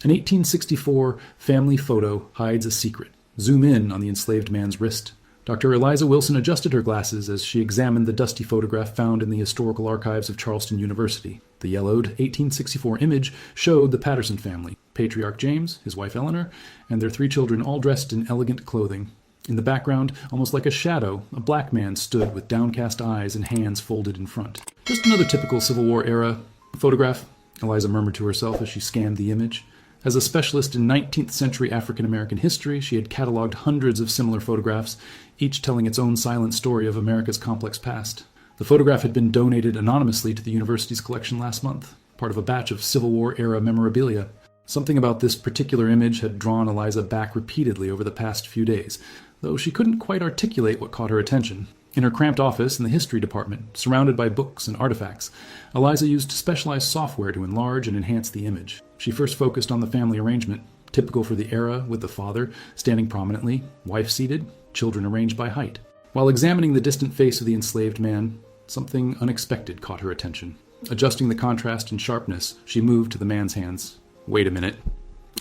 An 1864 family photo hides a secret. Zoom in on the enslaved man's wrist. Dr. Eliza Wilson adjusted her glasses as she examined the dusty photograph found in the historical archives of Charleston University. The yellowed 1864 image showed the Patterson family, Patriarch James, his wife Eleanor, and their 3 children all dressed in elegant clothing. In the background, almost like a shadow, a black man stood with downcast eyes and hands folded in front. Just another typical Civil War era photograph, Eliza murmured to herself as she scanned the image. As a specialist in 19th century African American history, she had cataloged hundreds of similar photographs, each telling its own silent story of America's complex past. The photograph had been donated anonymously to the university's collection last month, part of a batch of Civil War-era memorabilia. Something about this particular image had drawn Eliza back repeatedly over the past few days, though she couldn't quite articulate what caught her attention. In her cramped office in the history department, surrounded by books and artifacts, Eliza used specialized software to enlarge and enhance the image. She first focused on the family arrangement, typical for the era, with the father standing prominently, wife seated, children arranged by height. While examining the distant face of the enslaved man, something unexpected caught her attention. Adjusting the contrast and sharpness, she moved to the man's hands. Wait a minute.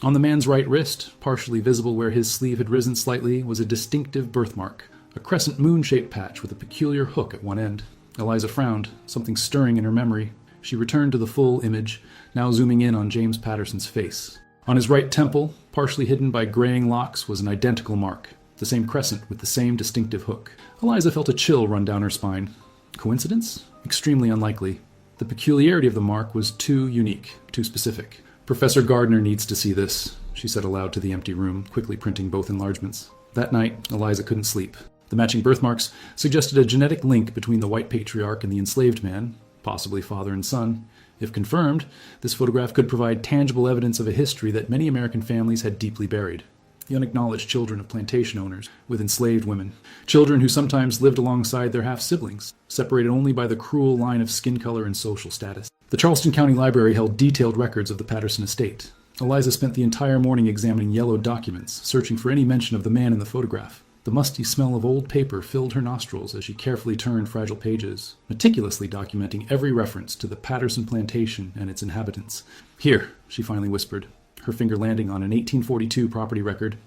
On the man's right wrist, partially visible where his sleeve had risen slightly, was a distinctive birthmark. A crescent moon-shaped patch with a peculiar hook at one end. Eliza frowned, something stirring in her memory. She returned to the full image, now zooming in on James Patterson's face. On his right temple, partially hidden by graying locks, was an identical mark, the same crescent with the same distinctive hook. Eliza felt a chill run down her spine. Coincidence? Extremely unlikely. The peculiarity of the mark was too unique, too specific. Professor Gardner needs to see this, she said aloud to the empty room, quickly printing both enlargements. That night, Eliza couldn't sleep. The matching birthmarks suggested a genetic link between the white patriarch and the enslaved man, possibly father and son. If confirmed, this photograph could provide tangible evidence of a history that many American families had deeply buried. The unacknowledged children of plantation owners with enslaved women. Children who sometimes lived alongside their half-siblings, separated only by the cruel line of skin color and social status. The Charleston County Library held detailed records of the Patterson estate. Eliza spent the entire morning examining yellowed documents, searching for any mention of the man in the photograph. The musty smell of old paper filled her nostrils as she carefully turned fragile pages, meticulously documenting every reference to the Patterson plantation and its inhabitants. Here, she finally whispered, her finger landing on an 1842 property record.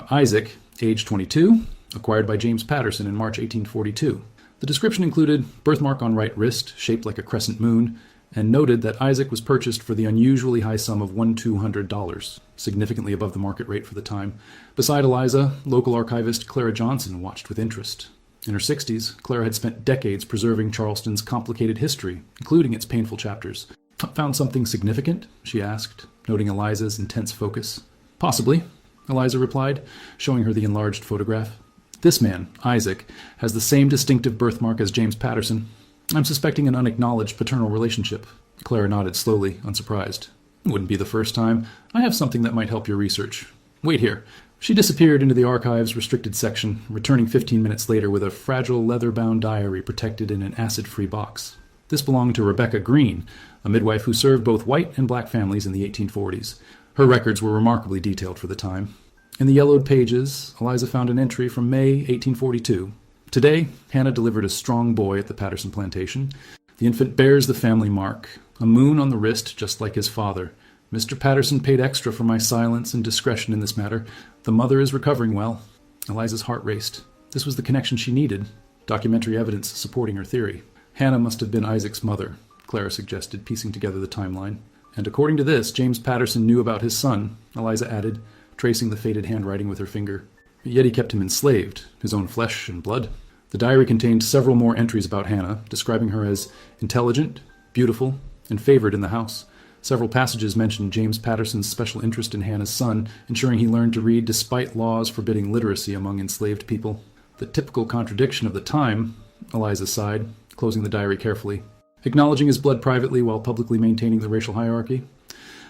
Isaac, age 22, acquired by James Patterson in March 1842. The description included birthmark on right wrist, shaped like a crescent moon, and noted that Isaac was purchased for the unusually high sum of $1,200, significantly above the market rate for the time. Beside Eliza, local archivist Clara Johnson watched with interest. In her 60s, Clara had spent decades preserving Charleston's complicated history, including its painful chapters. Found something significant? She asked, noting Eliza's intense focus. Possibly, Eliza replied, showing her the enlarged photograph. This man, Isaac, has the same distinctive birthmark as James Patterson. I'm suspecting an unacknowledged paternal relationship. Clara nodded slowly, unsurprised. Wouldn't be the first time. I have something that might help your research. Wait here. She disappeared into the archive's restricted section, returning 15 minutes later with a fragile leather-bound diary protected in an acid-free box. This belonged to Rebecca Green, a midwife who served both white and black families in the 1840s. Her records were remarkably detailed for the time. In the yellowed pages, Eliza found an entry from May 1842. Today, Hannah delivered a strong boy at the Patterson plantation. The infant bears the family mark, a moon on the wrist just like his father. Mr. Patterson paid extra for my silence and discretion in this matter. The mother is recovering well. Eliza's heart raced. This was the connection she needed, documentary evidence supporting her theory. Hannah must have been Isaac's mother, Clara suggested, piecing together the timeline. And according to this, James Patterson knew about his son, Eliza added, tracing the faded handwriting with her finger. Yet he kept him enslaved, his own flesh and blood. The diary contained several more entries about Hannah, describing her as intelligent, beautiful, and favored in the house. Several passages mentioned James Patterson's special interest in Hannah's son, ensuring he learned to read despite laws forbidding literacy among enslaved people. The typical contradiction of the time, Eliza sighed, closing the diary carefully. Acknowledging his blood privately while publicly maintaining the racial hierarchy.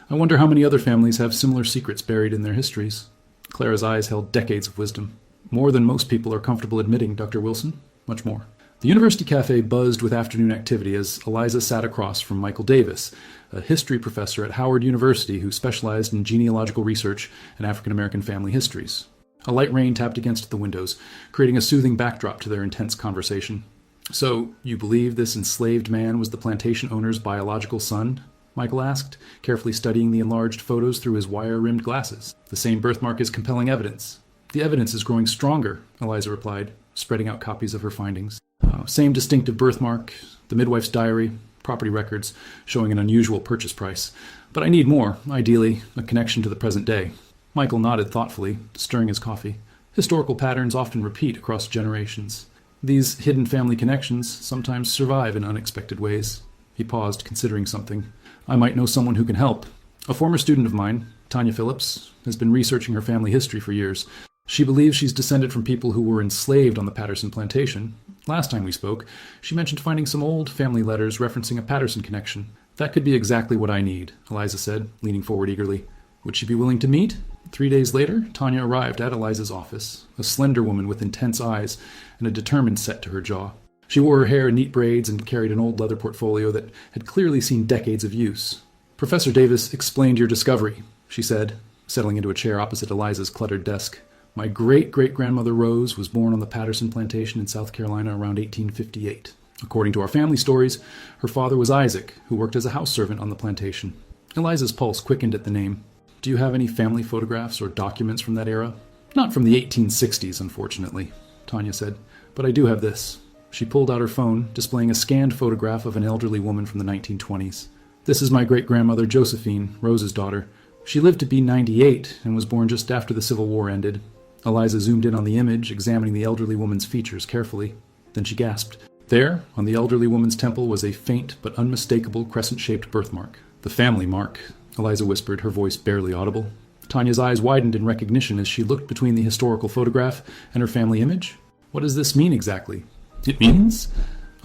I wonder how many other families have similar secrets buried in their histories. Clara's eyes held decades of wisdom. More than most people are comfortable admitting, Dr. Wilson. Much more. The University Cafe buzzed with afternoon activity as Eliza sat across from Michael Davis, a history professor at Howard University who specialized in genealogical research and African-American family histories. A light rain tapped against the windows, creating a soothing backdrop to their intense conversation. So, you believe this enslaved man was the plantation owner's biological son? Michael asked, carefully studying the enlarged photos through his wire-rimmed glasses. The same birthmark is compelling evidence. The evidence is growing stronger, Eliza replied, spreading out copies of her findings. Same distinctive birthmark, the midwife's diary, property records showing an unusual purchase price. But I need more, ideally, a connection to the present day. Michael nodded thoughtfully, stirring his coffee. Historical patterns often repeat across generations. These hidden family connections sometimes survive in unexpected ways. He paused, considering something. I might know someone who can help. A former student of mine, Tanya Phillips, has been researching her family history for years. She believes she's descended from people who were enslaved on the Patterson plantation. Last time we spoke, she mentioned finding some old family letters referencing a Patterson connection. That could be exactly what I need, Eliza said, leaning forward eagerly. Would she be willing to meet? 3 days later, Tanya arrived at Eliza's office, a slender woman with intense eyes and a determined set to her jaw. She wore her hair in neat braids and carried an old leather portfolio that had clearly seen decades of use. Professor Davis explained your discovery, she said, settling into a chair opposite Eliza's cluttered desk. My great-great-grandmother Rose was born on the Patterson plantation in South Carolina around 1858. According to our family stories, her father was Isaac, who worked as a house servant on the plantation. Eliza's pulse quickened at the name. Do you have any family photographs or documents from that era? Not from the 1860s, unfortunately, Tanya said, but I do have this. She pulled out her phone, displaying a scanned photograph of an elderly woman from the 1920s. This is my great-grandmother Josephine, Rose's daughter. She lived to be 98 and was born just after the Civil War ended. Eliza zoomed in on the image, examining the elderly woman's features carefully. Then she gasped. There, on the elderly woman's temple, was a faint but unmistakable crescent-shaped birthmark. The family mark, Eliza whispered, her voice barely audible. Tanya's eyes widened in recognition as she looked between the historical photograph and her family image. What does this mean exactly? It means,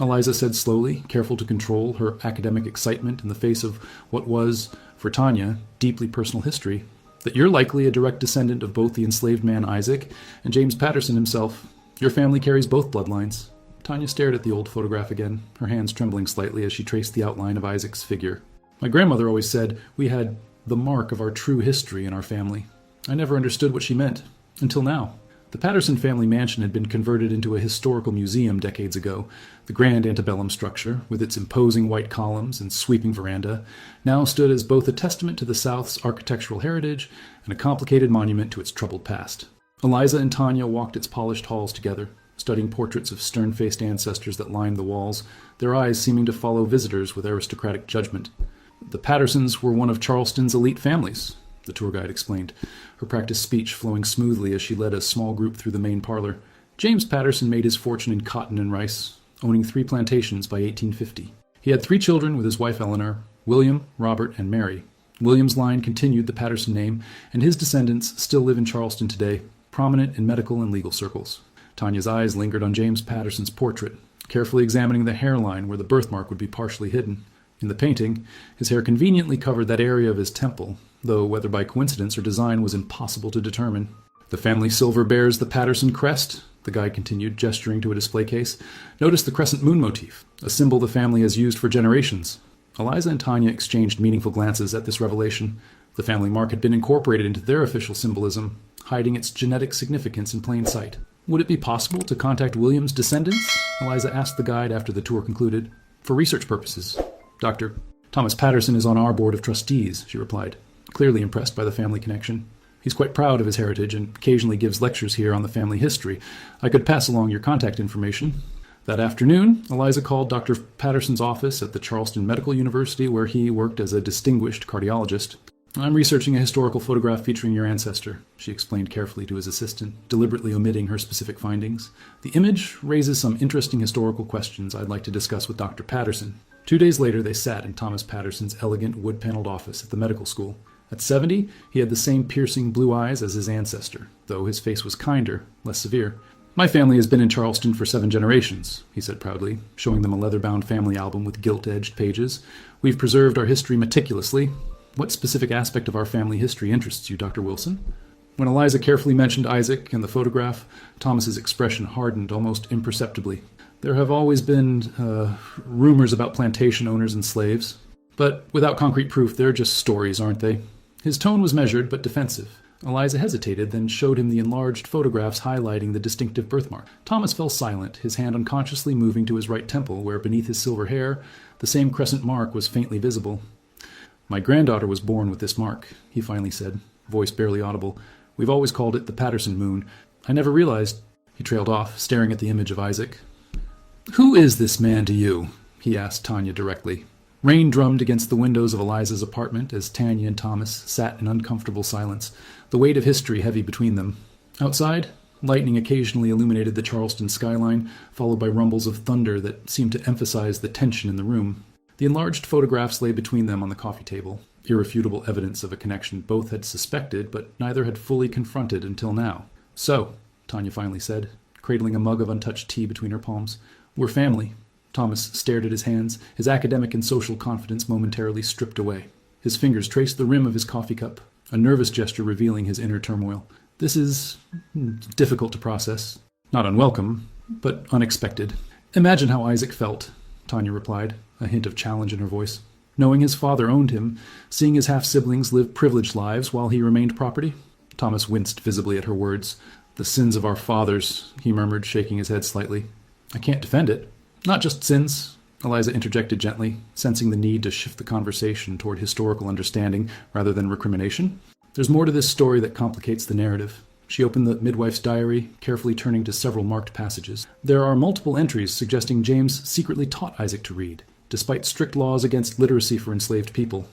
Eliza said slowly, careful to control her academic excitement in the face of what was, for Tanya, deeply personal history, that you're likely a direct descendant of both the enslaved man Isaac and James Patterson himself. Your family carries both bloodlines. Tanya stared at the old photograph again, her hands trembling slightly as she traced the outline of Isaac's figure. My grandmother always said we had the mark of our true history in our family. I never understood what she meant, until now. The Patterson family mansion had been converted into a historical museum decades ago. The grand antebellum structure, with its imposing white columns and sweeping veranda, now stood as both a testament to the South's architectural heritage and a complicated monument to its troubled past. Eliza and Tanya walked its polished halls together, studying portraits of stern-faced ancestors that lined the walls, their eyes seeming to follow visitors with aristocratic judgment. The Pattersons were one of Charleston's elite families, the tour guide explained, her practiced speech flowing smoothly as she led a small group through the main parlor. James Patterson made his fortune in cotton and rice, owning 3 plantations by 1850. He had 3 children with his wife Eleanor, William, Robert, and Mary. William's line continued the Patterson name, and his descendants still live in Charleston today, prominent in medical and legal circles. Tanya's eyes lingered on James Patterson's portrait, carefully examining the hairline where the birthmark would be partially hidden. In the painting, his hair conveniently covered that area of his temple, though whether by coincidence or design was impossible to determine. The family silver bears the Patterson crest, the guide continued, gesturing to a display case. Notice the crescent moon motif, a symbol the family has used for generations. Eliza and Tanya exchanged meaningful glances at this revelation. The family mark had been incorporated into their official symbolism, hiding its genetic significance in plain sight. Would it be possible to contact William's descendants? Eliza asked the guide after the tour concluded. For research purposes. Dr. Thomas Patterson is on our board of trustees, she replied, clearly impressed by the family connection. He's quite proud of his heritage and occasionally gives lectures here on the family history. I could pass along your contact information. That afternoon, Eliza called Dr. Patterson's office at the Charleston Medical University, where he worked as a distinguished cardiologist. I'm researching a historical photograph featuring your ancestor, she explained carefully to his assistant, deliberately omitting her specific findings. The image raises some interesting historical questions I'd like to discuss with Dr. Patterson. 2 days later, they sat in Thomas Patterson's elegant wood-paneled office at the medical school. At 70, he had the same piercing blue eyes as his ancestor, though his face was kinder, less severe. My family has been in Charleston for 7 generations, he said proudly, showing them a leather-bound family album with gilt-edged pages. We've preserved our history meticulously. What specific aspect of our family history interests you, Dr. Wilson? When Eliza carefully mentioned Isaac and the photograph, Thomas's expression hardened almost imperceptibly. There have always been rumors about plantation owners and slaves, but without concrete proof, they're just stories, aren't they? His tone was measured but defensive. Eliza hesitated, then showed him the enlarged photographs highlighting the distinctive birthmark. Thomas fell silent, his hand unconsciously moving to his right temple, where beneath his silver hair, the same crescent mark was faintly visible. My granddaughter was born with this mark, he finally said, voice barely audible. We've always called it the Patterson moon. I never realized... He trailed off, staring at the image of Isaac. Who is this man to you? He asked Tanya directly. Rain drummed against the windows of Eliza's apartment as Tanya and Thomas sat in uncomfortable silence, the weight of history heavy between them. Outside, lightning occasionally illuminated the Charleston skyline, followed by rumbles of thunder that seemed to emphasize the tension in the room. The enlarged photographs lay between them on the coffee table, irrefutable evidence of a connection both had suspected, but neither had fully confronted until now. So, Tanya finally said, cradling a mug of untouched tea between her palms, we're family. Thomas stared at his hands, his academic and social confidence momentarily stripped away. His fingers traced the rim of his coffee cup, a nervous gesture revealing his inner turmoil. This is difficult to process. Not unwelcome, but unexpected. Imagine how Isaac felt, Tanya replied, a hint of challenge in her voice. Knowing his father owned him, seeing his half-siblings live privileged lives while he remained property. Thomas winced visibly at her words. The sins of our fathers, he murmured, shaking his head slightly. I can't defend it. Not just sins, Eliza interjected gently, sensing the need to shift the conversation toward historical understanding rather than recrimination. There's more to this story that complicates the narrative. She opened the midwife's diary, carefully turning to several marked passages. There are multiple entries suggesting James secretly taught Isaac to read, despite strict laws against literacy for enslaved people.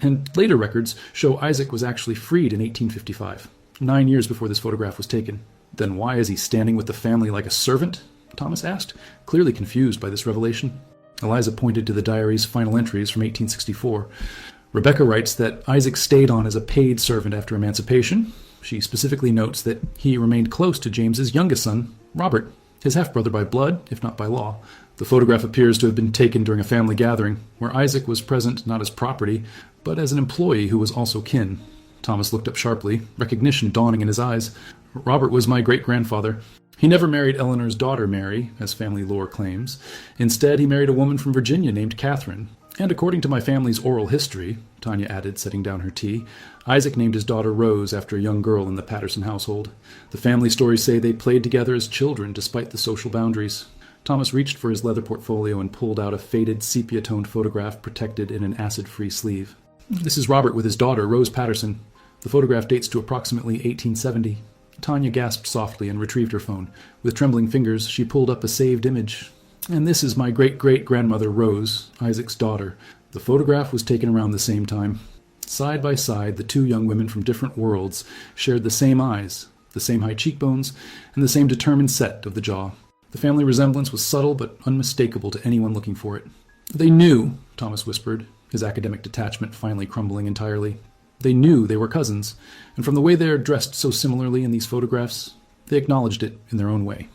And later records show Isaac was actually freed in 1855, 9 years before this photograph was taken. Then why is he standing with the family like a servant? Thomas asked, clearly confused by this revelation. Eliza pointed to the diary's final entries from 1864. Rebecca writes that Isaac stayed on as a paid servant after emancipation. She specifically notes that he remained close to James's youngest son, Robert, his half-brother by blood, if not by law. The photograph appears to have been taken during a family gathering, where Isaac was present not as property, but as an employee who was also kin. Thomas looked up sharply, recognition dawning in his eyes. Robert was my great-grandfather. He never married Eleanor's daughter, Mary, as family lore claims. Instead, he married a woman from Virginia named Catherine. And according to my family's oral history, Tanya added, setting down her tea, Isaac named his daughter Rose after a young girl in the Patterson household. The family stories say they played together as children despite the social boundaries. Thomas reached for his leather portfolio and pulled out a faded sepia-toned photograph protected in an acid-free sleeve. This is Robert with his daughter, Rose Patterson. The photograph dates to approximately 1870. Tanya gasped softly and retrieved her phone. With trembling fingers, she pulled up a saved image. And this is my great-great-grandmother, Rose, Isaac's daughter. The photograph was taken around the same time. Side by side, the two young women from different worlds shared the same eyes, the same high cheekbones, and the same determined set of the jaw. The family resemblance was subtle but unmistakable to anyone looking for it. They knew, Thomas whispered, his academic detachment finally crumbling entirely. They knew they were cousins, and from the way they are dressed so similarly in these photographs, they acknowledged it in their own way.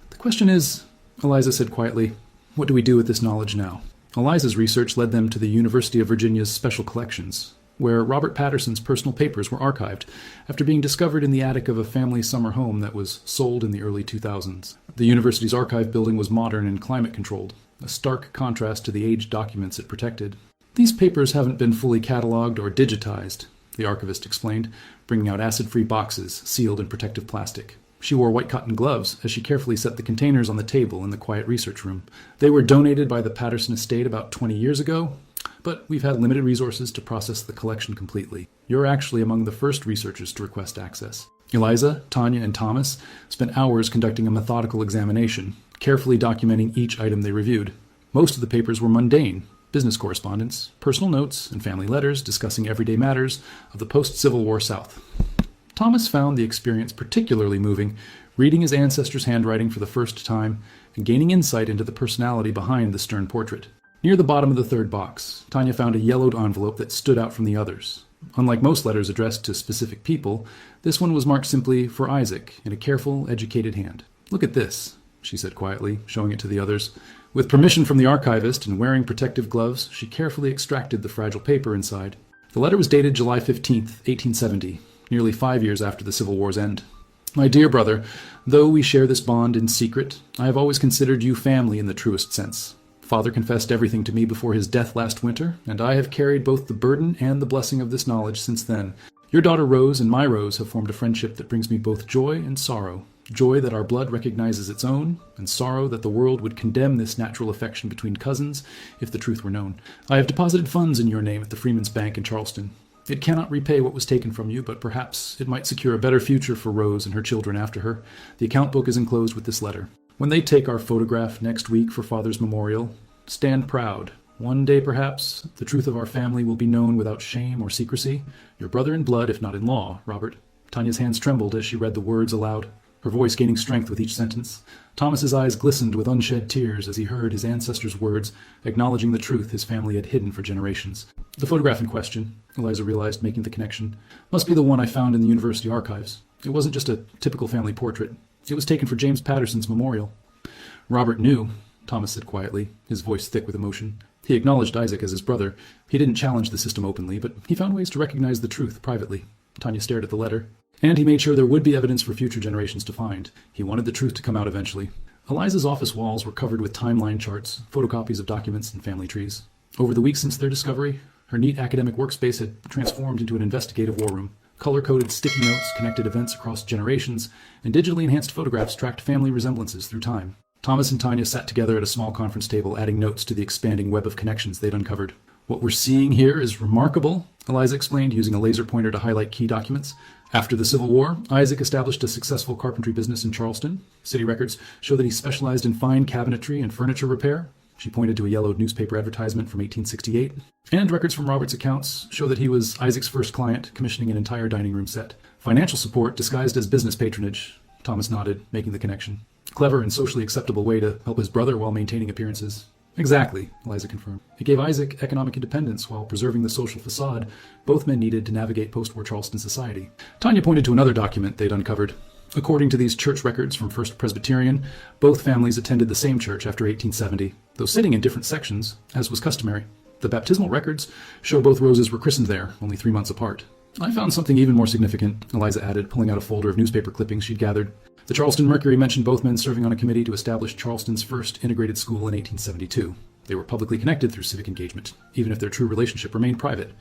The question is, Eliza said quietly, what do we do with this knowledge now? Eliza's research led them to the University of Virginia's Special Collections, where Robert Patterson's personal papers were archived after being discovered in the attic of a family summer home that was sold in the early 2000s. The university's archive building was modern and climate-controlled, a stark contrast to the aged documents it protected. These papers haven't been fully cataloged or digitized, the archivist explained, bringing out acid-free boxes sealed in protective plastic. She wore white cotton gloves as she carefully set the containers on the table in the quiet research room. They were donated by the Patterson estate about 20 years ago, but we've had limited resources to process the collection completely. You're actually among the first researchers to request access. Eliza, Tanya, and Thomas spent hours conducting a methodical examination, carefully documenting each item they reviewed. Most of the papers were mundane, business correspondence, personal notes, and family letters discussing everyday matters of the post-Civil War South. Thomas found the experience particularly moving, reading his ancestors' handwriting for the first time and gaining insight into the personality behind the stern portrait. Near the bottom of the third box, Tanya found a yellowed envelope that stood out from the others. Unlike most letters addressed to specific people, this one was marked simply for Isaac in a careful, educated hand. Look at this, she said quietly, showing it to the others. With permission from the archivist and wearing protective gloves, she carefully extracted the fragile paper inside. The letter was dated July 15th, 1870, nearly 5 years after the Civil War's end. My dear brother, though we share this bond in secret, I have always considered you family in the truest sense. Father confessed everything to me before his death last winter, and I have carried both the burden and the blessing of this knowledge since then. Your daughter Rose and my Rose have formed a friendship that brings me both joy and sorrow. joy that our blood recognizes its own, and sorrow that the world would condemn this natural affection between cousins if the truth were known. I have deposited funds in your name at the Freeman's Bank in Charleston. It cannot repay what was taken from you, but perhaps it might secure a better future for Rose and her children after her. The account book is enclosed with this letter. When they take our photograph next week for Father's memorial, stand proud. One day, perhaps, the truth of our family will be known without shame or secrecy. Your brother in blood, if not in law, Robert. Tanya's hands trembled as she read the words aloud, her voice gaining strength with each sentence. Thomas's eyes glistened with unshed tears as he heard his ancestors' words, acknowledging the truth his family had hidden for generations. The photograph in question, Eliza realized, making the connection, must be the one I found in the university archives. It wasn't just a typical family portrait. It was taken for James Patterson's memorial. Robert knew, Thomas said quietly, his voice thick with emotion. He acknowledged Isaac as his brother. He didn't challenge the system openly, but he found ways to recognize the truth privately. Tanya stared at the letter. And he made sure there would be evidence for future generations to find. He wanted the truth to come out eventually. Eliza's office walls were covered with timeline charts, photocopies of documents, and family trees. Over the weeks since their discovery, her neat academic workspace had transformed into an investigative war room. Color-coded sticky notes connected events across generations, and digitally enhanced photographs tracked family resemblances through time. Thomas and Tanya sat together at a small conference table, adding notes to the expanding web of connections they'd uncovered. What we're seeing here is remarkable, Eliza explained, using a laser pointer to highlight key documents. After the Civil War, Isaac established a successful carpentry business in Charleston. City records show that he specialized in fine cabinetry and furniture repair. She pointed to a yellowed newspaper advertisement from 1868. And records from Robert's accounts show that he was Isaac's first client, commissioning an entire dining room set. Financial support disguised as business patronage. Thomas nodded, making the connection. Clever and socially acceptable way to help his brother while maintaining appearances. Exactly, Eliza confirmed. It gave Isaac economic independence while preserving the social facade both men needed to navigate post-war Charleston society. Tanya pointed to another document they'd uncovered. According to these church records from First Presbyterian, both families attended the same church after 1870, though sitting in different sections, as was customary. The baptismal records show both Roses were christened there, only 3 months apart. I found something even more significant, Eliza added, pulling out a folder of newspaper clippings she'd gathered. The Charleston Mercury mentioned both men serving on a committee to establish Charleston's first integrated school in 1872. They were publicly connected through civic engagement, even if their true relationship remained private.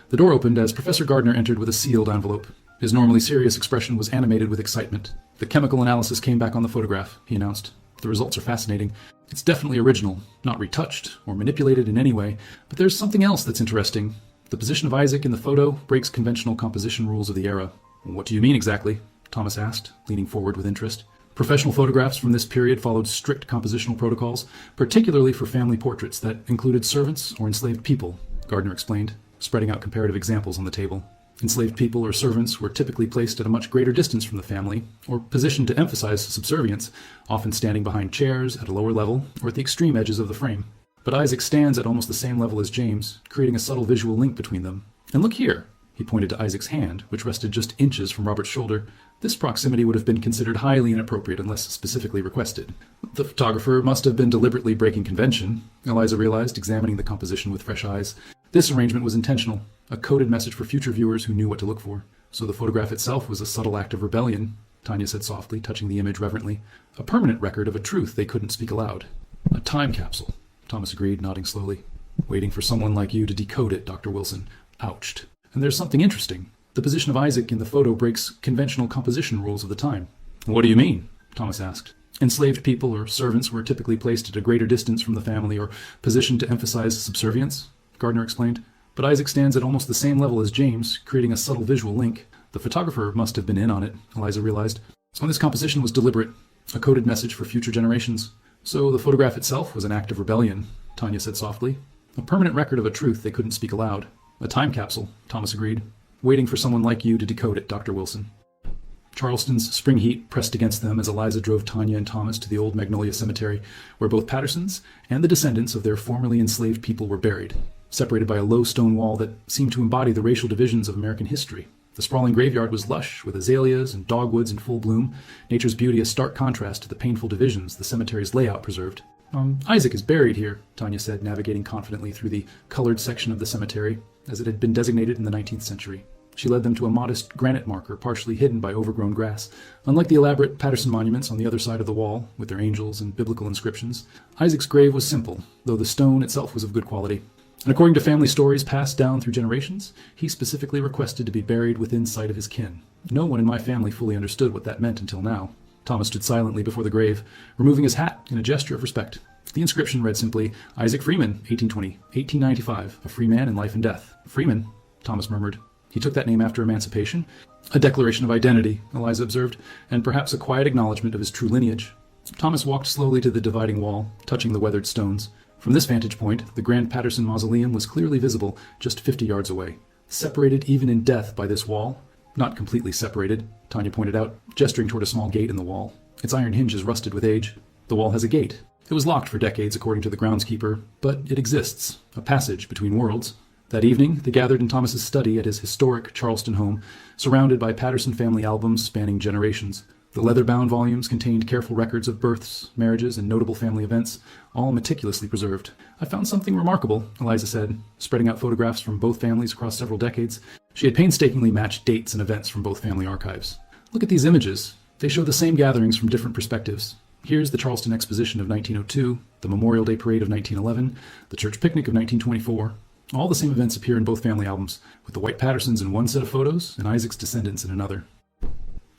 The door opened as Professor Gardner entered with a sealed envelope. His normally serious expression was animated with excitement. The chemical analysis came back on the photograph, he announced. The results are fascinating. It's definitely original, not retouched or manipulated in any way, but there's something else that's interesting. The position of Isaac in the photo breaks conventional composition rules of the era. What do you mean exactly? Thomas asked, leaning forward with interest. Professional photographs from this period followed strict compositional protocols, particularly for family portraits that included servants or enslaved people, Gardner explained, spreading out comparative examples on the table. Enslaved people or servants were typically placed at a much greater distance from the family, or positioned to emphasize subservience, often standing behind chairs at a lower level or at the extreme edges of the frame. But Isaac stands at almost the same level as James, creating a subtle visual link between them. And look here, he pointed to Isaac's hand, which rested just inches from Robert's shoulder. This proximity would have been considered highly inappropriate unless specifically requested. The photographer must have been deliberately breaking convention, Eliza realized, examining the composition with fresh eyes. This arrangement was intentional, a coded message for future viewers who knew what to look for. So the photograph itself was a subtle act of rebellion, Tanya said softly, touching the image reverently. A permanent record of a truth they couldn't speak aloud. A time capsule, Thomas agreed, nodding slowly. Waiting for someone like you to decode it, Dr. Wilson. Ouched. And there's something interesting. The position of Isaac in the photo breaks conventional composition rules of the time. What do you mean? Thomas asked. Enslaved people or servants were typically placed at a greater distance from the family or positioned to emphasize subservience, Gardner explained. But Isaac stands at almost the same level as James, creating a subtle visual link. The photographer must have been in on it, Eliza realized. So this composition was deliberate, a coded message for future generations. So the photograph itself was an act of rebellion, Tanya said softly. A permanent record of a truth they couldn't speak aloud. A time capsule, Thomas agreed. Waiting for someone like you to decode it, Dr. Wilson. Charleston's spring heat pressed against them as Eliza drove Tanya and Thomas to the old Magnolia Cemetery, where both Pattersons and the descendants of their formerly enslaved people were buried, separated by a low stone wall that seemed to embody the racial divisions of American history. The sprawling graveyard was lush, with azaleas and dogwoods in full bloom, nature's beauty a stark contrast to the painful divisions the cemetery's layout preserved. Isaac is buried here, Tanya said, navigating confidently through the colored section of the cemetery, as it had been designated in the 19th century. She led them to a modest granite marker partially hidden by overgrown grass. Unlike the elaborate Patterson monuments on the other side of the wall, with their angels and biblical inscriptions, Isaac's grave was simple, though the stone itself was of good quality. And according to family stories passed down through generations, he specifically requested to be buried within sight of his kin. No one in my family fully understood what that meant until now. Thomas stood silently before the grave, removing his hat in a gesture of respect. The inscription read simply, Isaac Freeman, 1820, 1895, a free man in life and death. Freeman, Thomas murmured. He took that name after emancipation. A declaration of identity, Eliza observed, and perhaps a quiet acknowledgement of his true lineage. Thomas walked slowly to the dividing wall, touching the weathered stones. From this vantage point, the Grand Patterson Mausoleum was clearly visible just 50 yards away. Separated even in death by this wall, not completely separated, Tanya pointed out, gesturing toward a small gate in the wall. Its iron hinges rusted with age. The wall has a gate. It was locked for decades, according to the groundskeeper, but it exists, a passage between worlds. That evening, they gathered in Thomas's study at his historic Charleston home, surrounded by Patterson family albums spanning generations. The leather-bound volumes contained careful records of births, marriages, and notable family events, all meticulously preserved. I found something remarkable, Eliza said, spreading out photographs from both families across several decades. She had painstakingly matched dates and events from both family archives. Look at these images. They show the same gatherings from different perspectives. Here's the Charleston Exposition of 1902, the Memorial Day Parade of 1911, the Church Picnic of 1924. All the same events appear in both family albums, with the White Pattersons in one set of photos and Isaac's descendants in another.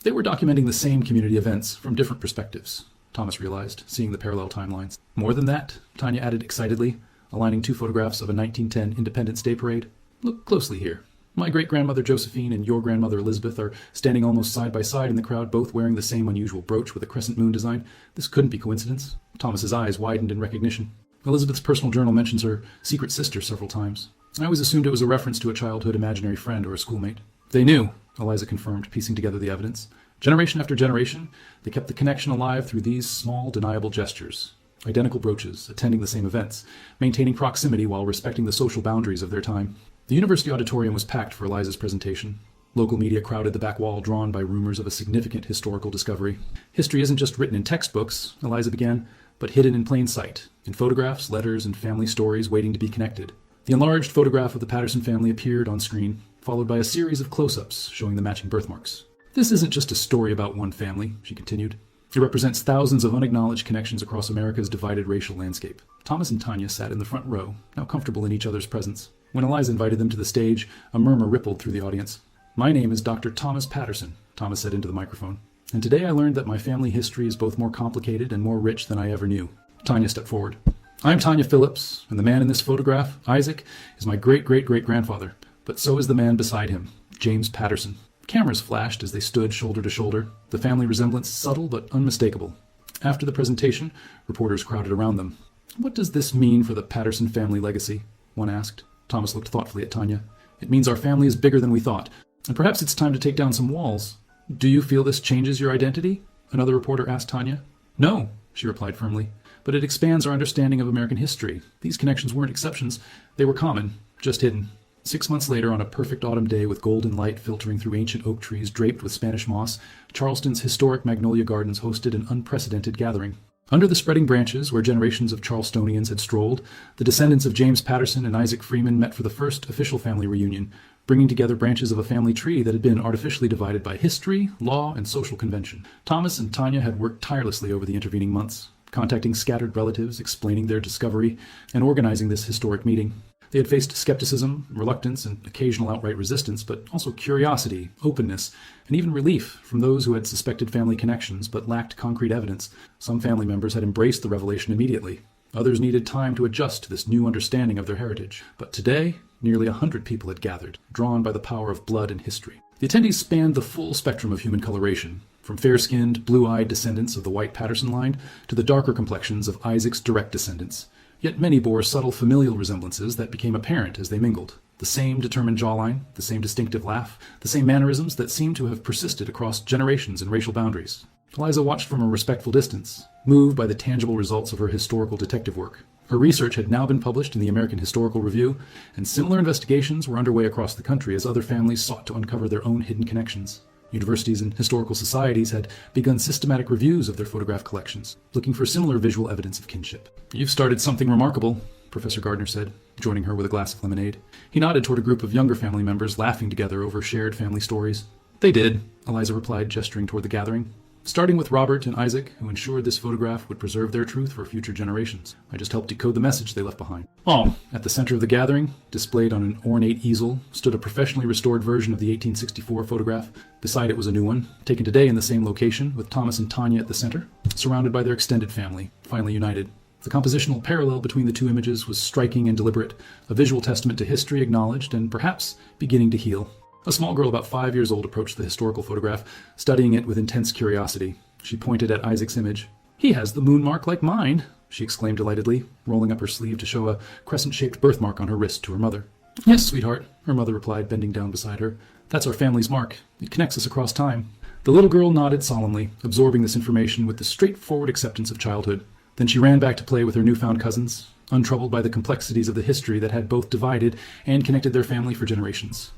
They were documenting the same community events from different perspectives, Thomas realized, seeing the parallel timelines. More than that, Tanya added excitedly, aligning two photographs of a 1910 Independence Day parade. Look closely here. My great-grandmother Josephine and your grandmother Elizabeth are standing almost side by side in the crowd, both wearing the same unusual brooch with a crescent moon design. This couldn't be coincidence. Thomas's eyes widened in recognition. Elizabeth's personal journal mentions her secret sister several times. I always assumed it was a reference to a childhood imaginary friend or a schoolmate. They knew, Eliza confirmed, piecing together the evidence. Generation after generation, they kept the connection alive through these small, deniable gestures. Identical brooches, attending the same events, maintaining proximity while respecting the social boundaries of their time. The university auditorium was packed for Eliza's presentation. Local media crowded the back wall, drawn by rumors of a significant historical discovery. History isn't just written in textbooks, Eliza began, but hidden in plain sight, in photographs, letters, and family stories waiting to be connected. The enlarged photograph of the Patterson family appeared on screen, followed by a series of close-ups showing the matching birthmarks. This isn't just a story about one family, she continued. It represents thousands of unacknowledged connections across America's divided racial landscape. Thomas and Tanya sat in the front row, now comfortable in each other's presence. When Eliza invited them to the stage, a murmur rippled through the audience. My name is Dr. Thomas Patterson, Thomas said into the microphone. And today I learned that my family history is both more complicated and more rich than I ever knew. Tanya stepped forward. I'm Tanya Phillips, and the man in this photograph, Isaac, is my great-great-great-grandfather. But so is the man beside him, James Patterson. Cameras flashed as they stood shoulder to shoulder, the family resemblance subtle but unmistakable. After the presentation, reporters crowded around them. What does this mean for the Patterson family legacy? One asked. Thomas looked thoughtfully at Tanya. It means our family is bigger than we thought, and perhaps it's time to take down some walls. Do you feel this changes your identity? Another reporter asked Tanya. No, she replied firmly, but it expands our understanding of American history. These connections weren't exceptions. They were common, just hidden. 6 months later, on a perfect autumn day with golden light filtering through ancient oak trees draped with Spanish moss, Charleston's historic Magnolia Gardens hosted an unprecedented gathering. Under the spreading branches, where generations of Charlestonians had strolled, the descendants of James Patterson and Isaac Freeman met for the first official family reunion, bringing together branches of a family tree that had been artificially divided by history, law, and social convention. Thomas and Tanya had worked tirelessly over the intervening months, contacting scattered relatives, explaining their discovery, and organizing this historic meeting. They had faced skepticism, reluctance, and occasional outright resistance, but also curiosity, openness, and even relief from those who had suspected family connections but lacked concrete evidence. Some family members had embraced the revelation immediately. Others needed time to adjust to this new understanding of their heritage. But today, nearly 100 people had gathered, drawn by the power of blood and history. The attendees spanned the full spectrum of human coloration, from fair-skinned, blue-eyed descendants of the White Patterson line to the darker complexions of Isaac's direct descendants. Yet many bore subtle familial resemblances that became apparent as they mingled. The same determined jawline, the same distinctive laugh, the same mannerisms that seemed to have persisted across generations and racial boundaries. Eliza watched from a respectful distance, moved by the tangible results of her historical detective work. Her research had now been published in the American Historical Review, and similar investigations were underway across the country as other families sought to uncover their own hidden connections. Universities and historical societies had begun systematic reviews of their photograph collections, looking for similar visual evidence of kinship. You've started something remarkable, Professor Gardner said, joining her with a glass of lemonade. He nodded toward a group of younger family members laughing together over shared family stories. They did, Eliza replied, gesturing toward the gathering. starting with Robert and Isaac, who ensured this photograph would preserve their truth for future generations. I just helped decode the message they left behind. At the center of the gathering, displayed on an ornate easel, stood a professionally restored version of the 1864 photograph. Beside it was a new one, taken today in the same location, with Thomas and Tanya at the center, surrounded by their extended family, finally united. The compositional parallel between the two images was striking and deliberate, a visual testament to history acknowledged and perhaps beginning to heal. A small girl about 5 years old approached the historical photograph, studying it with intense curiosity. She pointed at Isaac's image. "He has the moon mark like mine," she exclaimed delightedly, rolling up her sleeve to show a crescent-shaped birthmark on her wrist to her mother. "Yes, sweetheart," her mother replied, bending down beside her. "That's our family's mark. It connects us across time." The little girl nodded solemnly, absorbing this information with the straightforward acceptance of childhood. Then she ran back to play with her newfound cousins, untroubled by the complexities of the history that had both divided and connected their family for generations.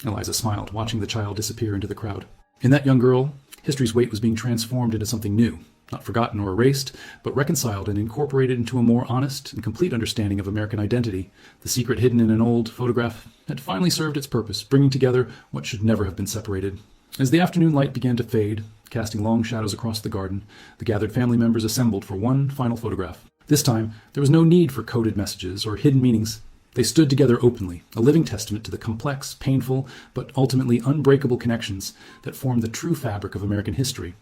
Eliza smiled, watching the child disappear into the crowd. In that young girl, history's weight was being transformed into something new, not forgotten or erased, but reconciled and incorporated into a more honest and complete understanding of American identity. The secret hidden in an old photograph had finally served its purpose, bringing together what should never have been separated. As the afternoon light began to fade, casting long shadows across the garden, the gathered family members assembled for one final photograph. This time, there was no need for coded messages or hidden meanings. They stood together openly, a living testament to the complex, painful, but ultimately unbreakable connections that form the true fabric of American history.